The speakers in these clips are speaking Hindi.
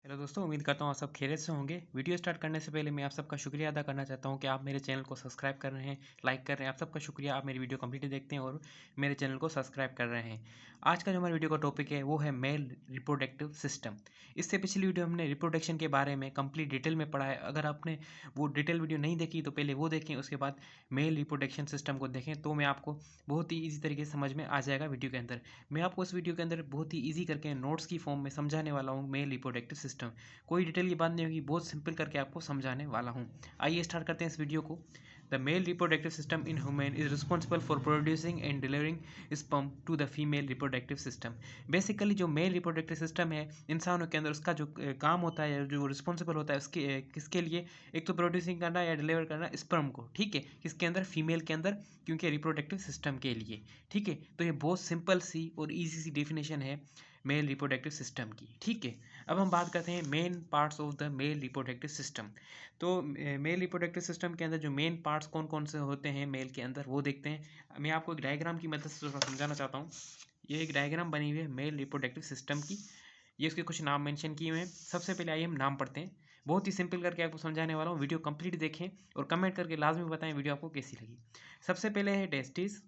हेलो दोस्तों, उम्मीद करता हूँ आप सब खैरियत से होंगे। वीडियो स्टार्ट करने से पहले मैं आप सबका शुक्रिया अदा करना चाहता हूँ कि आप मेरे चैनल को सब्सक्राइब कर रहे हैं, लाइक कर रहे हैं। आप सबका शुक्रिया, आप मेरी वीडियो कंप्लीटली देखते हैं और मेरे चैनल को सब्सक्राइब कर रहे हैं। आज का जो हमारे वीडियो का टॉपिक है वो है मेल रिप्रोडक्टिव सिस्टम। इससे पिछली वीडियो हमने रिप्रोडक्शन के बारे में कंप्लीट डिटेल में पढ़ा है। अगर आपने वो डिटेल वीडियो नहीं देखी तो पहले वो देखें, उसके बाद मेल रिप्रोडक्शन सिस्टम को देखें, तो मैं आपको बहुत ही ईजी तरीके से समझ में आ जाएगा वीडियो के अंदर। मैं आपको इस वीडियो के अंदर बहुत ही ईजी करके नोट्स की फॉर्म में समझाने वाला हूँ मेल रिप्रोडक्टिव सिस्टम। कोई डिटेल की बात नहीं होगी, बहुत सिंपल करके आपको समझाने वाला हूँ। आइए स्टार्ट करते हैं इस वीडियो को। The male reproductive system in human is responsible for producing and delivering sperm to the female reproductive system. Basically जो मेल रिप्रोडक्टिव सिस्टम है इंसानों के अंदर, उसका जो काम होता है, जो रिस्पॉन्सिबल होता है उसके किसके लिए, एक तो प्रोड्यूसिंग करना या डिलीवर करना स्पर्म को, ठीक है, किसके अंदर, फीमेल के अंदर, क्योंकि रिप्रोडक्टिव सिस्टम के लिए, ठीक है। तो ये बहुत सिंपल सी और ईजी सी डेफिनेशन है मेल रिप्रोडक्टिव सिस्टम की, ठीक है। अब हम बात करते हैं main parts of the male reproductive system. तो मेल रिप्रोडक्टिव सिस्टम के अंदर जो मेन पार्ट्स कौन कौन से होते हैं मेल के अंदर, वो देखते हैं। मैं आपको एक डायग्राम की मदद से थोड़ा समझाना चाहता हूँ। ये एक डायग्राम बनी हुई है मेल रिप्रोडक्टिव सिस्टम की। ये उसके कुछ नाम मेंशन किए हुए हैं। सबसे पहले आइए हम नाम पढ़ते हैं। बहुत ही सिंपल करके आपको समझाने वाला हूँ। वीडियो कंप्लीट देखें और कमेंट करके लाजमी बताएं वीडियो आपको कैसी लगी। सबसे पहले है टेस्टिस,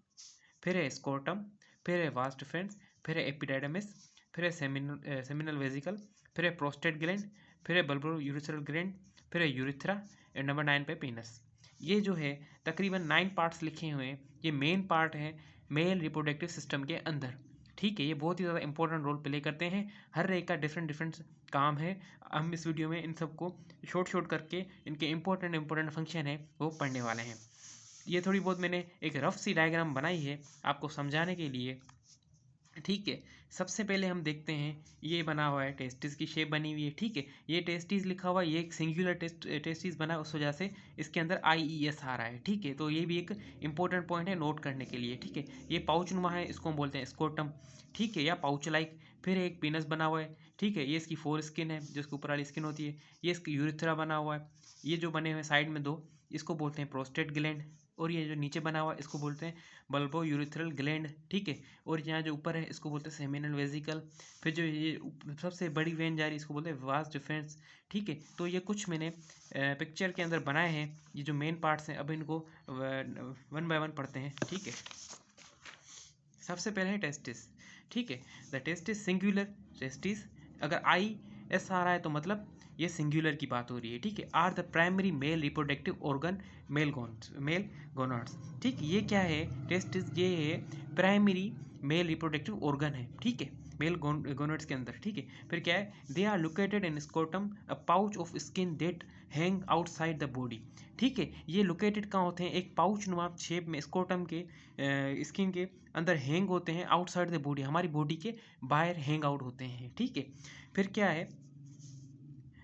फिर है स्कोटम, फिर है वास्ट डिफरेंस, फिर है एपिडाइडमिस, फिर है सेमिनल वेजिकल, फिर है प्रोस्टेट ग्लैंड, फिर है बल्बो यूरिथ्रल ग्लैंड, फिर है यूरिथ्रा, एंड नंबर 9 पे पीनस। ये जो है तकरीबन 9 पार्ट्स लिखे हुए हैं। ये मेन पार्ट है मेल रिप्रोडक्टिव सिस्टम के अंदर, ठीक है। ये बहुत ही ज़्यादा इंपॉर्टेंट रोल प्ले करते हैं। हर एक का डिफरेंट डिफरेंट काम है। हम इस वीडियो में इन सबको शॉर्ट करके इनके इंपॉर्टेंट फंक्शन है वो पढ़ने वाले हैं। ये थोड़ी बहुत मैंने एक रफ सी डायग्राम बनाई है आपको समझाने के लिए, ठीक है। सबसे पहले हम देखते हैं, ये बना हुआ है टेस्टिस की शेप बनी हुई है, ठीक है। ये टेस्टिस लिखा हुआ है, ये एक सिंगुलर टेस्टिस बना है, उस वजह से इसके अंदर IES आ रहा है, ठीक है। तो ये भी एक इंपॉर्टेंट पॉइंट है नोट करने के लिए, ठीक है। ये पाउच नुमा है, इसको हम बोलते हैं स्कोटम, ठीक है, या पाउच लाइक। फिर एक पीनस बना हुआ है, ठीक है। ये इसकी फोर स्किन है, जिसके ऊपर वाली स्किन होती है। ये इसकी यूरिथ्रा बना हुआ है। ये जो बने हुए साइड में दो, इसको बोलते हैं प्रोस्टेट ग्लैंड। और ये जो नीचे बना हुआ है इसको बोलते हैं बल्बो यूरिथ्रल ग्लैंड, ठीक है। और यहाँ जो ऊपर है इसको बोलते हैं सेमिनल वेजिकल। फिर जो ये सबसे बड़ी वेन जा रही है इसको बोलते हैं वास्ट डिफरेंस, ठीक है। तो ये कुछ मैंने पिक्चर के अंदर बनाए हैं, ये जो मेन पार्ट्स हैं। अब इनको वन बाय वन पढ़ते हैं, ठीक है। सबसे पहले है टेस्टिस, ठीक है। The testis singular testis. अगर IS आ रहा है तो मतलब ये सिंगुलर की बात हो रही है, ठीक है। Are the primary male reproductive organ male gonads, ठीक। ये क्या है टेस्टिस, ये है प्राइमरी मेल रिप्रोडक्टिव ऑर्गन है, ठीक है, मेल गोनाड्स के अंदर, ठीक है। फिर क्या है, they are located in scrotum, a pouch of skin that hang outside the body, ठीक है। ये लोकेटेड कहाँ होते हैं, एक पाउच नुमा शेप में स्कोटम के स्किन के अंदर हैंग होते हैं, आउटसाइड द बॉडी, हमारी बॉडी के बाहर हैंग आउट होते हैं, ठीक है। फिर क्या है,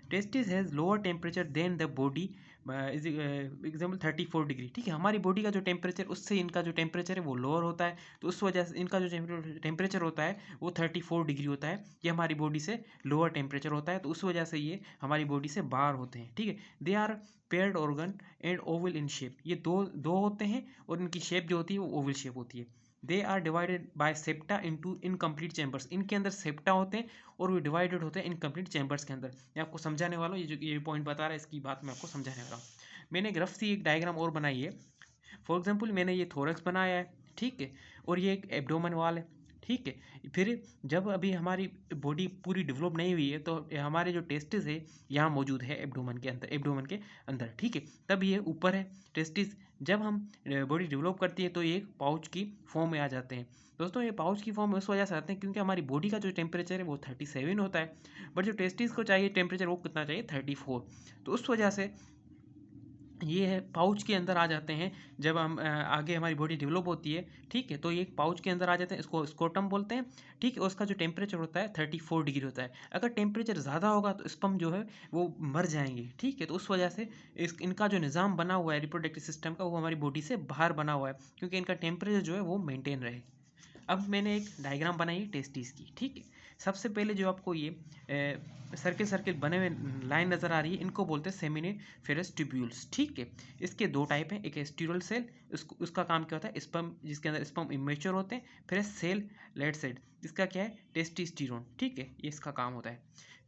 testis has lower temperature than the body, example 34 degree, ठीक है। हमारी बॉडी का जो टेम्परेचर, उससे इनका जो टेम्परेचर है वो लोअर होता है, तो उस वजह से इनका जो टेम्परेचर होता है वो 34 डिग्री होता है। ये हमारी बॉडी से लोअर टेम्परेचर होता है, तो उस वजह से ये हमारी बॉडी से बाहर होते हैं, ठीक है। They are paired organ and oval in shape. ये दो दो होते हैं और इनकी शेप जो होती है वो ओवल शेप होती है। They are divided by septa into incomplete chambers. इनके अंदर सेप्टा होते हैं और वो डिवाइडेड होते हैं इनकम्प्लीट चैम्बर्स के अंदर। मैं आपको समझाने वाला हूँ, ये जो ये पॉइंट बता रहा है इसकी बात मैं आपको समझाने वाला हूँ। मैंने एक रफ सी एक डायग्राम और बनाई है। फॉर एग्जाम्पल मैंने ये थोरक्स बनाया है, ठीक है, और ये एक एब्डोमेन वाल है, ठीक है। फिर जब अभी हमारी बॉडी पूरी डेवलप नहीं हुई है तो हमारे जो टेस्टिस है यहाँ मौजूद है एब्डोमेन के अंदर, ठीक है। तब ये ऊपर है टेस्टिस। जब हम बॉडी डेवलप करती है तो ये एक पाउच की फॉर्म में आ जाते हैं। दोस्तों ये पाउच की फॉर्म में उस वजह से आते हैं क्योंकि हमारी बॉडी का जो टेम्परेचर है वो 37 होता है, बट जो टेस्टिस को चाहिए टेम्परेचर वो कितना चाहिए, 34। तो उस वजह से ये है पाउच के अंदर आ जाते हैं। जब हम आगे हमारी बॉडी डेवलप होती है, ठीक है, तो ये एक पाउच के अंदर आ जाते हैं, इसको स्कोटम बोलते हैं, ठीक है। उसका जो टेम्परेचर होता है 34 डिग्री होता है। अगर टेम्परेचर ज़्यादा होगा तो स्पर्म जो है वो मर जाएंगे, ठीक है। तो उस वजह से इनका जो निज़ाम बना हुआ है रिप्रोडक्टिव सिस्टम का, वो हमारी बॉडी से बाहर बना हुआ है क्योंकि इनका टेम्परेचर जो है वो मेनटेन रहे। अब मैंने एक डायग्राम बनाई है टेस्टिस की, ठीक है। सबसे पहले जो आपको ये सर्किल बने हुए लाइन नज़र आ रही है, इनको बोलते हैं सेमिनिफेरस ट्यूब्यूल्स, ठीक है। इसके दो टाइप हैं, एक है स्टीरल सेल, उसका काम क्या होता है, स्पर्म, जिसके अंदर स्पर्म इमेच्योर होते हैं। फिर है सेल लेड सेल, जिसका क्या है, टेस्टिस्टिरोन, ठीक है, ये इसका काम होता है।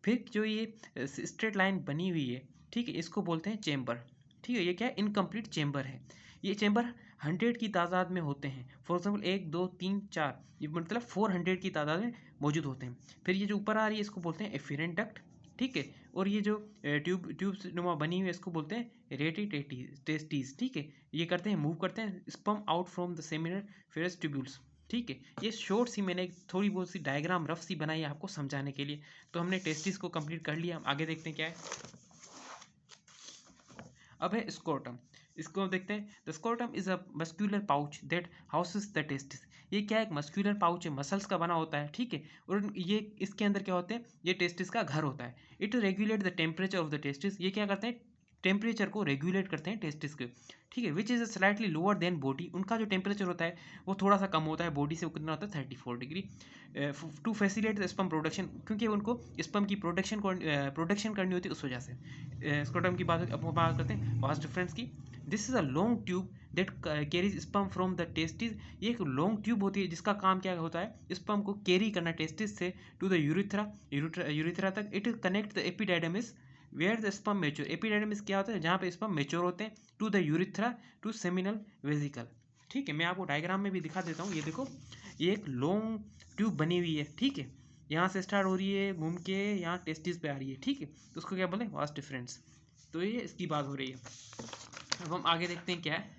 फिर जो ये स्ट्रेट लाइन बनी हुई है, ठीक है, इसको बोलते हैं चेम्बर। ठीक है, ये क्या है, इनकम्प्लीट चेम्बर है। ये चेम्बर 100 की तादाद में होते हैं। फॉर एग्जाम्पल 1 2 3 4, ये मतलब 400 की तादाद में मौजूद होते हैं। फिर ये जो ऊपर आ रही है इसको बोलते हैं एफिरेंट डक्ट। ठीक है, और ये जो ट्यूब नुमा बनी हुई है इसको बोलते हैं रेटिटेस्टिस। ठीक है, ये करते हैं, मूव करते हैं sperm out from the seminal ferrous tubules. ठीक है, ये शॉर्ट सी मैंने थोड़ी बहुत सी डायग्राम रफ सी बनाई है आपको समझाने के लिए। तो हमने टेस्टिस को कंप्लीट कर लिया, हम आगे देखते हैं क्या है। अब है स्कोर्टम, इसको देखते हैं। The scrotum is a muscular pouch that houses the testis. ये क्या है, एक मस्क्यूलर पाउच है, मसल्स का बना होता है। ठीक है, और ये इसके अंदर क्या होते हैं, ये टेस्टिस का घर होता है। It regulate the temperature of the testis. ये क्या करते हैं, टेम्परेचर को रेगुलेट करते हैं टेस्टिस के। ठीक है, which is slightly lower than body. उनका जो टेम्परेचर होता है वो थोड़ा सा कम होता है बॉडी से। वो कितना होता है, 34 degree. To facilitate the sperm production, क्योंकि उनको स्पर्म की प्रोडक्शन करनी होती है उस वजह से। स्कोर्टम की बात करते हैं वास्ट डिफरेंस की। This is a long tube that carries sperm from the testis. ये एक लॉन्ग ट्यूब होती है जिसका काम क्या होता है, स्पर्म को कैरी करना टेस्टिस से टू द यूरिथ्रा तक। It connect the epididymis where the sperm mature. Epididymis क्या होता है, जहाँ पे स्पर्म मेच्योर होते हैं, to the urethra to seminal vesicle. ठीक है, मैं आपको डायग्राम में भी दिखा देता हूँ। ये देखो, ये एक लॉन्ग ट्यूब बनी हुई है। ठीक है, यहाँ से स्टार्ट हो रही है, घूम के यहाँ टेस्टिस पे आ रही है। ठीक है, तो उसको क्या बोलते हैं, वास्ट डिफरेंस। तो ये इसकी बात हो रही है। अब हम आगे देखते हैं क्या है।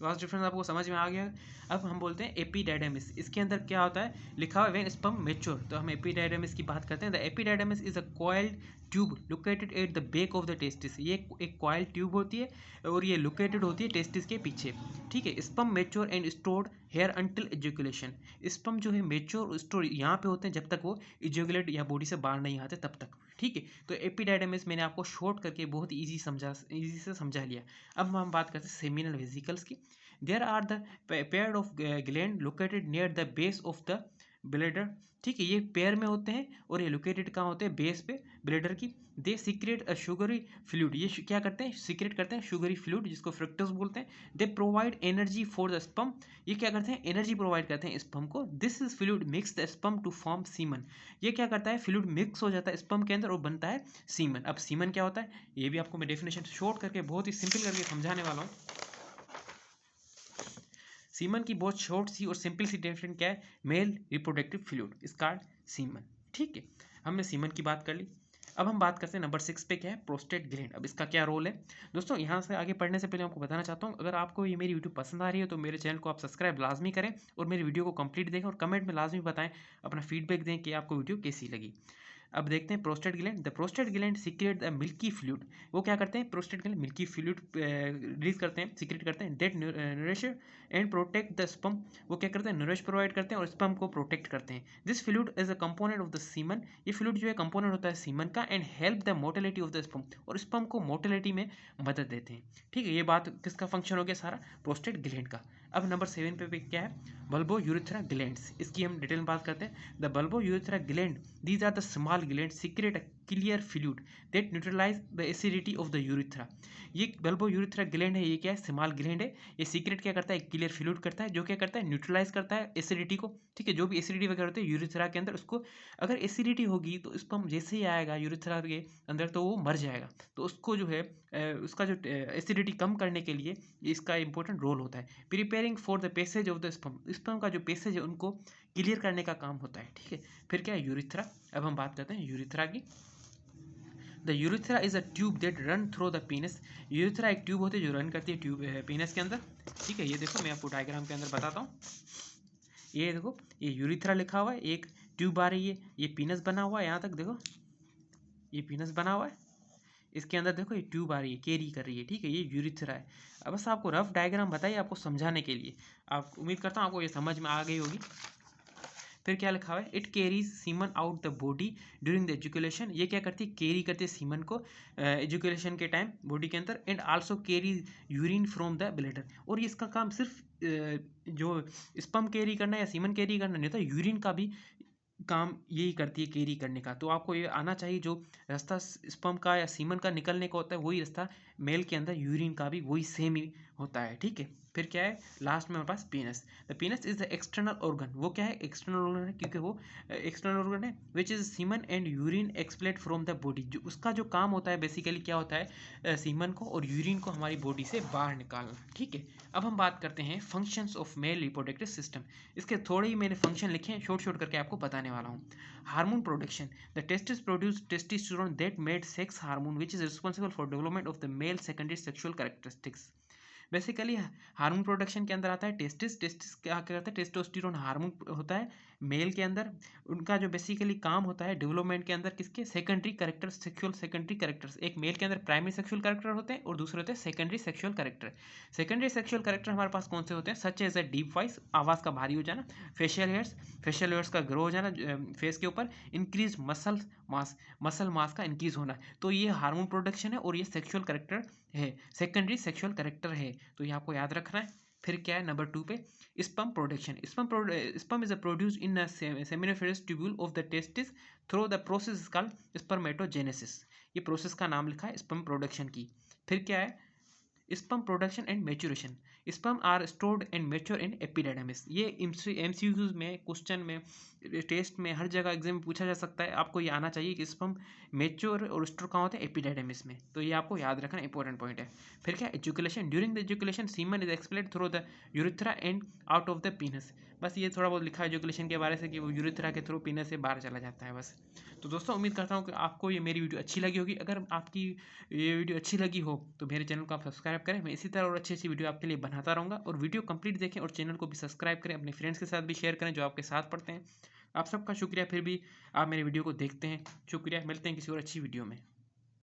वास्ट डिफरेंस आपको समझ में आ गया। अब हम बोलते हैं एपिडाइडमिस। इसके अंदर क्या होता है, लिखा हुआ है व्हेन स्पर्म मैच्योर। तो हम एपिडाइडमिस की बात करते हैं। The epididymis is a coiled tube located at the back of the testis. ये एक कॉइल ट्यूब होती है और ये लोकेटेड होती है टेस्टिस के पीछे। ठीक है, sperm mature and stored here until ejaculation. Sperm जो है मैच्योर और स्टोर यहाँ पे होते हैं जब तक वो इजैकुलेट या बॉडी से बाहर नहीं आते तब तक। ठीक है, तो एपिडाइडमिस मैंने आपको शॉर्ट करके बहुत इजी से समझा लिया। अब हम बात करते हैं सेमिनल वेसिकल्स की। There are the pair of gland located near the base of the bladder। ठीक है, ये पेयर में होते हैं और ये लोकेटेड कहाँ होते हैं, बेस पे ब्लेडर की। दे सीक्रेट अ शुगरी फ्लूइड। ये क्या करते हैं, सीक्रेट करते हैं शुगरी फ्लूइड जिसको फ्रक्टोज बोलते हैं। They provide energy for the sperm. ये क्या करते हैं, एनर्जी प्रोवाइड करते हैं स्पर्म को। This is fluid mix the sperm to form semen. ये क्या करता है, फ्लूइड मिक्स हो जाता है स्पर्म के अंदर और बनता है सीमन। अब सीमन क्या होता है, ये भी आपको मैं डेफिनेशन शॉर्ट करके बहुत ही सिंपल करके समझाने वाला हूँ। सीमन की बहुत शॉर्ट सी और सिंपल सी डेफिनेशन क्या है, male reproductive fluid is called semen. ठीक है, हमने सीमन की बात कर ली। अब हम बात करते हैं नंबर 6 पे, क्या है, प्रोस्टेट ग्लैंड। अब इसका क्या रोल है दोस्तों, यहाँ से आगे पढ़ने से पहले आपको बताना चाहता हूँ, अगर आपको ये मेरी वीडियो पसंद आ रही है तो मेरे चैनल को आप सब्सक्राइब लाजमी करें और मेरी वीडियो को कंप्लीट देखें और कमेंट में लाजमी बताएं, अपना फीडबैक दें कि आपको वीडियो कैसी लगी। अब देखते हैं prostate gland. The prostate gland secret the milky fluid. वो क्या करते हैं, prostate gland milky fluid release करते हैं, सीक्रेट करते हैं। That nourish and protect the sperm. वो क्या करते हैं, नरिश प्रोवाइड करते हैं और स्पर्म को प्रोटेक्ट करते हैं। This fluid is a component of the semen. ये फ्लूइड जो है कंपोनेंट होता है सीमन का। And help the motility of the sperm, और स्पर्म को मोटिलिटी में मदद देते हैं। ठीक है, ये बात किसका फंक्शन हो गया, सारा प्रोस्टेट ग्लैंड का। अब नंबर 7 पे क्या है, बल्बो यूरिथ्रा ग्लैंड्स। इसकी हम डिटेल में बात करते हैं। The bulbo urethra gland, these are the small glands secrete a clear fluid that neutralize the acidity of the urethra। ये बल्बो यूरिथ्रा ग्लैंड है, ये क्या है, स्मॉल ग्लैंड है। ये सीक्रेट क्या करता है, क्लियर फ्लूइड करता है, जो क्या करता है, न्यूट्रलाइज करता है एसिडिटी को। ठीक है, जो भी एसिडिटी वगैरह होती है यूरिथ्रा के अंदर, उसको अगर एसिडिटी होगी तो स्पर्म जैसे ही आएगा यूरिथ्रा के अंदर तो वो मर जाएगा। तो उसको जो है उसका जो एसिडिटी कम करने के लिए इसका इंपॉर्टेंट रोल होता है। Preparing for the passage of the sperm, sperm का जो पैसेज है उनको क्लियर करने का काम होता है। ठीक है, फिर क्या है, यूरिथ्रा। अब हम बात करते हैं यूरिथ्रा की। The urethra is a tube that run through the पीनस। Urethra एक ट्यूब होती है जो रन करती है ट्यूब पीनस के अंदर। ठीक है, ये देखो मैं आपको डायग्राम के अंदर बताता हूँ। ये देखो, ये यूरिथ्रा लिखा हुआ है, एक ट्यूब आ रही है, ये पीनस बना हुआ है, यहाँ तक देखो ये पीनस बना हुआ है, इसके अंदर देखो ये ट्यूब आ रही है, कैरी कर रही है। ठीक है, ये यूरिथ्रा है। अब बस आपको रफ डायग्राम बताइए आपको समझाने के लिए, आप उम्मीद करता हूँ आपको ये समझ में आ गई होगी। फिर क्या लिखा हुआ है, it carries semen out the body during the education. ये क्या करती है, कैरी करती है सीमन को एजुकेशन के टाइम बॉडी के अंदर। And also carries urine from the bladder. और इसका काम सिर्फ जो स्पर्म कैरी करना या सीमन कैरी करना नहीं होता, यूरिन का भी काम यही करती है, कैरी करने का। तो आपको ये आना चाहिए, जो रास्ता स्पर्म का या सीमन का निकलने का होता है वही रास्ता मेल के अंदर यूरिन का भी वही सेम ही होता है, ठीक है। फिर क्या है लास्ट में हमारे पास penis. The penis is the external organ, वो क्या है एक्सटर्नल ऑर्गन है क्योंकि वो एक्सटर्नल ऑर्गन है which is semen and urine expelled from the body. जो उसका जो काम होता है बेसिकली क्या होता है सीमन को और यूरिन को हमारी बॉडी से बाहर निकालना, ठीक है। अब हम बात करते हैं functions of male reproductive system. इसके थोड़े ही मैंने फंक्शन लिखे हैं, शॉर्ट शॉर्ट करके आपको बताने वाला हूँ। Hormone production, the testis produce testosterone that made sex hormone which is responsible for development of the male secondary sexual characteristics. Basically hormone production के अंदर आता है टेस्टिस। टेस्टिस क्या करता है टेस्टोस्टेरोन हार्मोन होता है मेल के अंदर। उनका जो बेसिकली काम होता है डेवलपमेंट के अंदर किसके secondary character sexual secondary characters. एक मेल के अंदर प्राइमरी सेक्सुअल कैरेक्टर होते हैं और दूसरे होते हैं secondary sexual character. Secondary sexual character हमारे पास कौन से होते हैं such as a deep voice, आवाज़ का भारी हो जाना, फेशियल हेयर्स का ग्रो हो जाना फेस के ऊपर, इंक्रीज मसल मास का इंक्रीज होना। तो ये हार्मोन प्रोडक्शन है और ये सेक्सुअल कैरेक्टर है, सेकेंडरी सेक्सुअल कैरेक्टर है, तो ये आपको याद रखना है। फिर क्या है नंबर 2 पे sperm production. Sperm is produce in seminiferous tubule of the testis through the process called spermatogenesis. ये प्रोसेस का नाम लिखा है स्पर्म प्रोडक्शन की। फिर क्या है sperm production and maturation. Sperm are stored and mature in epididymis. ये एमसीक्यूज में क्वेश्चन में टेस्ट में हर जगह एग्जाम में पूछा जा सकता है, आपको ये आना चाहिए कि स्पर्म मैच्योर और स्टोर कहाँ होते हैं एपिडेडमिस में, तो ये आपको याद रखना इंपॉर्टेंट पॉइंट है। फिर क्या ejaculation, during the ejaculation semen is expelled through the urethra and out of the penis. बस ये थोड़ा बहुत लिखा है एजुकेशन के बारे से कि वो यूरिथ्रा के थ्रू पीनस से बाहर चला जाता है बस। तो दोस्तों उम्मीद करता हूँ कि आपको ये मेरी वीडियो अच्छी लगी होगी। अगर आपकी ये वीडियो अच्छी लगी हो तो मेरे चैनल को आप सब्सक्राइब करें। मैं इसी तरह और अच्छी अच्छी वीडियो आपके लिए बनाता रहूँगा। और वीडियो कंप्लीट देखें और चैनल को भी सब्सक्राइब करें, अपने फ्रेंड्स के साथ भी शेयर करें जो आपके साथ पढ़ते हैं। आप सबका शुक्रिया, फिर भी आप मेरे वीडियो को देखते हैं, शुक्रिया। मिलते हैं किसी और अच्छी वीडियो में।